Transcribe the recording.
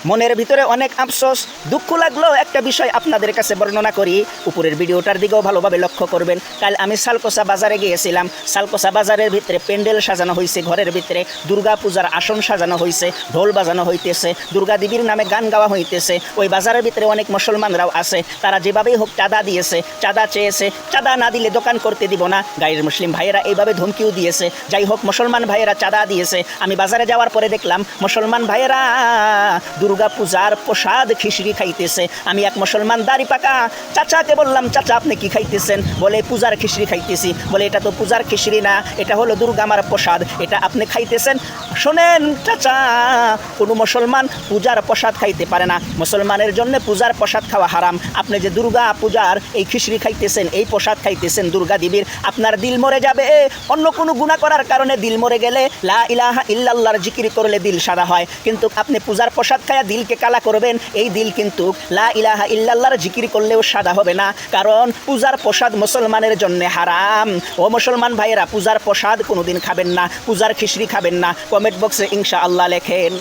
মনের ভিতরে অনেক আফসোস, দুঃখ লাগলো। একটা বিষয় আপনাদের কাছে বর্ণনা করি, উপরের ভিডিওটার দিকেও ভালোভাবে লক্ষ্য করবেন। কাল আমি সালকোসা বাজারে গিয়েছিলাম। সালকোসা বাজারের ভিতরে প্যান্ডেল সাজানো হয়েছে, ঘরের ভিতরে দুর্গা পূজার আসন সাজানো হয়েছে, ঢোল বাজানো হইতেছে, দুর্গা দেবীর নামে গান গাওয়া হইতেছে। ওই বাজারের ভিতরে অনেক মুসলমানরাও আছে, তারা যেভাবেই হোক চাঁদা দিয়েছে, চাঁদা চেয়েছে, চাঁদা না দিলে দোকান করতে দিব না। গায়ের মুসলিম ভাইয়েরা এইভাবে ধমকিও দিয়েছে। যাই হোক, মুসলমান ভাইয়েরা চাঁদা দিয়েছে। আমি বাজারে যাওয়ার পরে দেখলাম মুসলমান ভাইয়েরা দুর্গা পূজার প্রসাদ খিচড়ি খাইতেছে। আমি এক মুসলমান দাড়ি পাকা চাচাকে বললাম, চাচা আপনি কি খাইতেছেন? বলে পূজার খিচড়ি খাইতেছি। বলে এটা তো পূজার খিচড়ি না, এটা হলো দুর্গা মার প্রসাদ, এটা আপনি খাইতেছেন। শোনেন চাচা, কোনো মুসলমান পূজার প্রসাদ খাইতে পারে না। মুসলমানের জন্য পূজার প্রসাদ খাওয়া হারাম। আপনি যে দুর্গা পূজার এই খিচড়ি খাইতেছেন, এই প্রসাদ খাইতেছেন দুর্গা দেবীর, আপনার দিল মরে যাবে। অন্য কোনো গুনাহ করার কারণে দিল মরে গেলে লা ইলাহা ইল্লাল্লাহর জিকির করলে দিল সাদা হয়, কিন্তু আপনি পূজার প্রসাদ খায়া দিলকে কালা করবেন, এই দিল কিন্তু লা ইলাহা ইল্লাল্লাহর জিকির করলেও সাদা হবে না, কারণ পূজার প্রসাদ মুসলমানের জন্য হারাম। ও মুসলমান ভাইয়েরা, পূজার প্রসাদ কোনোদিন খাবেন না, পূজার খিচড়ি খাবেন না। কমেন্ট বক্সে ইনশাআল্লাহ লেখেন।